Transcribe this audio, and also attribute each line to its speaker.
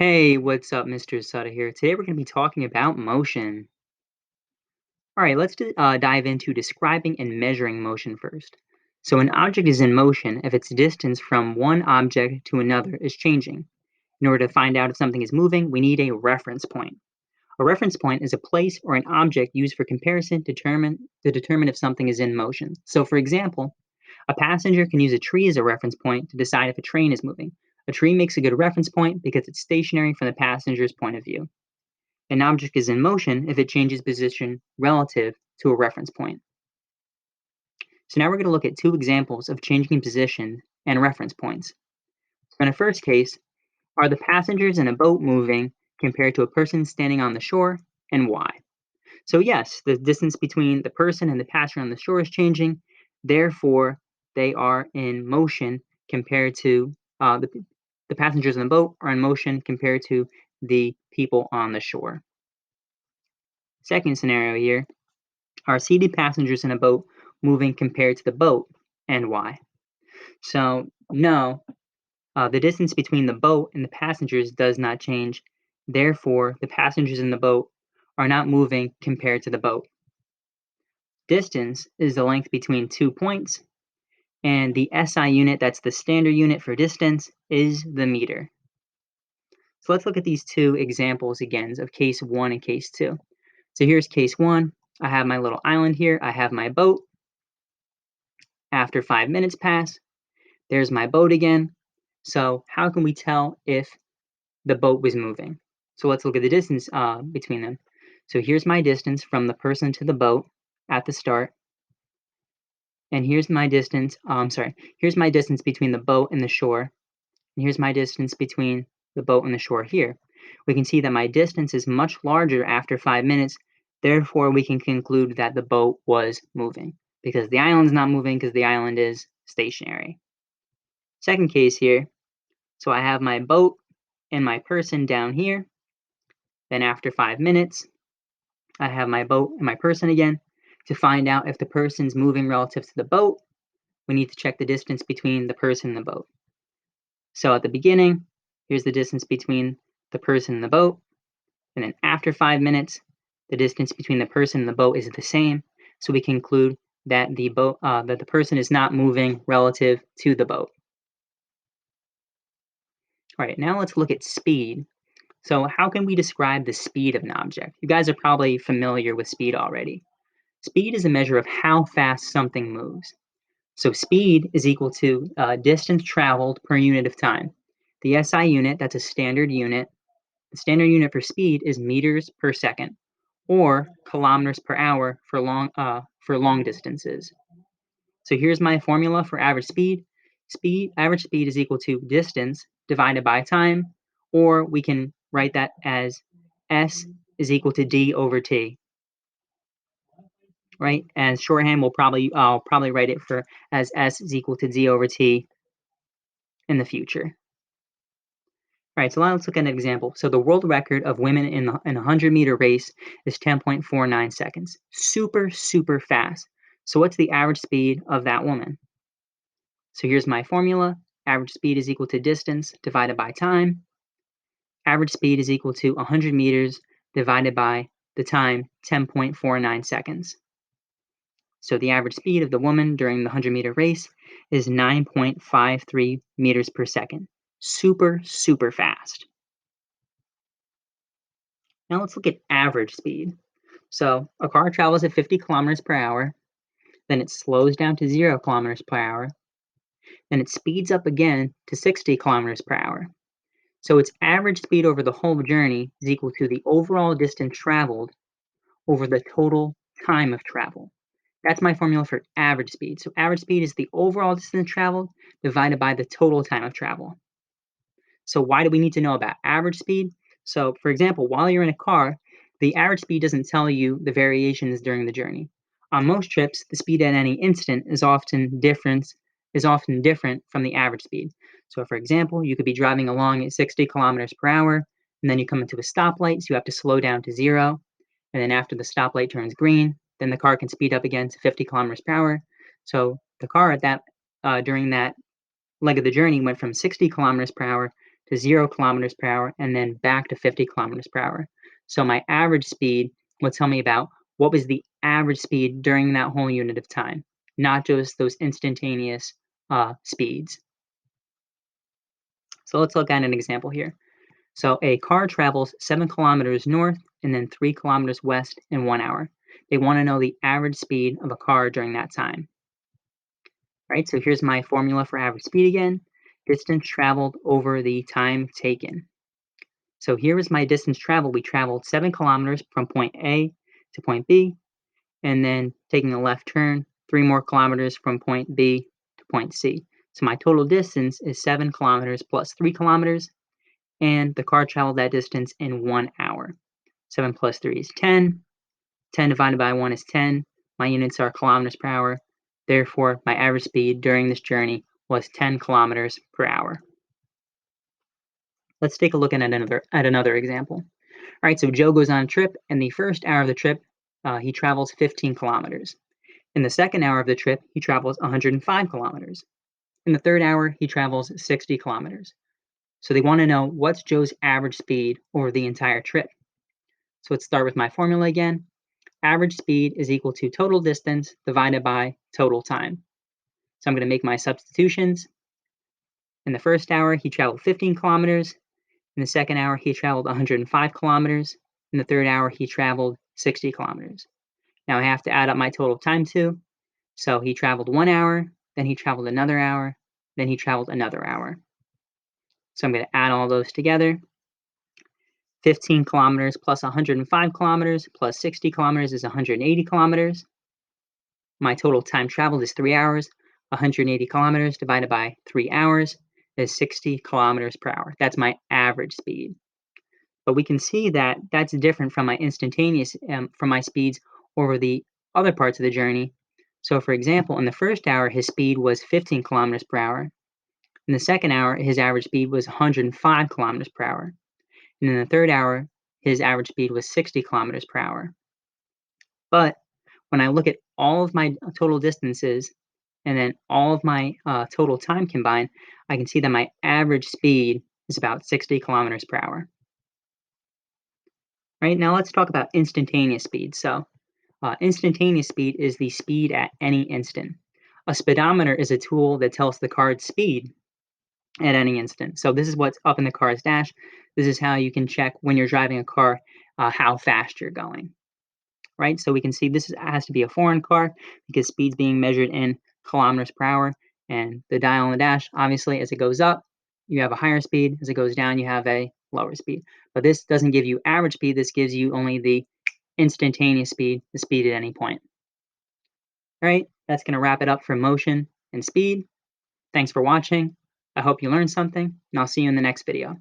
Speaker 1: Hey, what's up, Mr. Sutter here. Today we're going to be talking about motion. All right, let's dive into describing and measuring motion first. So, an object is in motion if its distance from one object to another is changing. In order to find out if something is moving, we need a reference point. A reference point is a place or an object used for comparison to determine if something is in motion. So, for example, a passenger can use a tree as a reference point to decide if a train is moving. A tree makes a good reference point because it's stationary from the passenger's point of view. An object is in motion if it changes position relative to a reference point. So now we're going to look at two examples of changing position and reference points. In the first case, are the passengers in a boat moving compared to a person standing on the shore, and why? So yes, the distance between the person and the passenger on the shore is changing. Therefore, they are in motion compared to the passengers in the boat are in motion compared to the people on the shore. Second scenario here, are seated passengers in a boat moving compared to the boat, and why? So, no, the distance between the boat and the passengers does not change. Therefore, the passengers in the boat are not moving compared to the boat. Distance is the length between 2 points, and the SI unit, that's the standard unit for distance, is the meter. So let's look at these two examples again of case 1 and case 2. So here's case 1. I have my little island here. I have my boat. After 5 minutes pass, there's my boat again. So how can we tell if the boat was moving? So let's look at the distance between them. So here's my distance from the person to the boat at the start. And here's my distance, here's my distance between the boat and the shore. And here's my distance between the boat and the shore here. We can see that my distance is much larger after 5 minutes. Therefore, we can conclude that the boat was moving because the island's not moving because the island is stationary. Second case here, so I have my boat and my person down here. Then after 5 minutes, I have my boat and my person again. To find out if the person's moving relative to the boat, we need to check the distance between the person and the boat. So at the beginning, here's the distance between the person and the boat. And then after 5 minutes, the distance between the person and the boat is the same. So we conclude that the person is not moving relative to the boat. All right, now let's look at speed. So how can we describe the speed of an object? You guys are probably familiar with speed already. Speed is a measure of how fast something moves. So speed is equal to distance traveled per unit of time. The SI unit, that's a standard unit. The standard unit for speed is meters per second, or kilometers per hour for long distances. So here's my formula for average speed. Average speed is equal to distance divided by time, or we can write that as S is equal to D over T. Right? As shorthand, I'll probably write it as S is equal to D over T in the future. All right, so now let's look at an example. So the world record of women in a 100-meter race is 10.49 seconds. Super, super fast. So what's the average speed of that woman? So here's my formula. Average speed is equal to distance divided by time. Average speed is equal to 100 meters divided by the time, 10.49 seconds. So the average speed of the woman during the 100-meter race is 9.53 meters per second. Super, super fast. Now let's look at average speed. So a car travels at 50 kilometers per hour, then it slows down to 0 kilometers per hour, then it speeds up again to 60 kilometers per hour. So its average speed over the whole journey is equal to the overall distance traveled over the total time of travel. That's my formula for average speed. So average speed is the overall distance traveled divided by the total time of travel. So why do we need to know about average speed? So for example, while you're in a car, the average speed doesn't tell you the variations during the journey. On most trips, the speed at any instant is often different from the average speed. So for example, you could be driving along at 60 kilometers per hour, and then you come into a stoplight, so you have to slow down to 0. And then after the stoplight turns green, then the car can speed up again to 50 kilometers per hour. So the car during that leg of the journey went from 60 kilometers per hour to 0 kilometers per hour, and then back to 50 kilometers per hour. So my average speed will tell me about what was the average speed during that whole unit of time, not just those instantaneous speeds. So let's look at an example here. So a car travels 7 kilometers north and then 3 kilometers west in 1 hour. They want to know the average speed of a car during that time. Right, so here's my formula for average speed again. Distance traveled over the time taken. So here is my distance traveled. We traveled 7 kilometers from point A to point B, and then taking a left turn, 3 more kilometers from point B to point C. So my total distance is 7 kilometers plus 3 kilometers, and the car traveled that distance in 1 hour. 7 plus 3 is 10. 10 divided by 1 is 10. My units are kilometers per hour. Therefore, my average speed during this journey was 10 kilometers per hour. Let's take a look at another example. All right, so Joe goes on a trip. In the first hour of the trip, he travels 15 kilometers. In the second hour of the trip, he travels 105 kilometers. In the third hour, he travels 60 kilometers. So they want to know what's Joe's average speed over the entire trip. So let's start with my formula again. Average speed is equal to total distance divided by total time. So I'm going to make my substitutions. In the first hour, he traveled 15 kilometers. In the second hour, he traveled 105 kilometers. In the third hour, he traveled 60 kilometers. Now I have to add up my total time too. So he traveled 1 hour, then he traveled another hour, then he traveled another hour. So I'm going to add all those together. 15 kilometers plus 105 kilometers plus 60 kilometers is 180 kilometers. My total time traveled is 3 hours. 180 kilometers divided by 3 hours is 60 kilometers per hour. That's my average speed. But we can see that that's different from my instantaneous, from my speeds over the other parts of the journey. So for example, in the first hour, his speed was 15 kilometers per hour. In the second hour, his average speed was 105 kilometers per hour. And in the third hour, his average speed was 60 kilometers per hour. But when I look at all of my total distances and then all of my total time combined, I can see that my average speed is about 60 kilometers per hour. Right, now let's talk about instantaneous speed. So instantaneous speed is the speed at any instant. A speedometer is a tool that tells the car's speed at any instant. So this is what's up in the car's dash. This is how you can check when you're driving a car how fast you're going. Right, so we can see this has to be a foreign car because speed's being measured in kilometers per hour, and the dial on the dash, obviously, as it goes up, you have a higher speed. As it goes down, you have a lower speed. But this doesn't give you average speed. This gives you only the instantaneous speed, the speed at any point. All right, that's going to wrap it up for motion and speed. Thanks for watching. I hope you learned something, and I'll see you in the next video.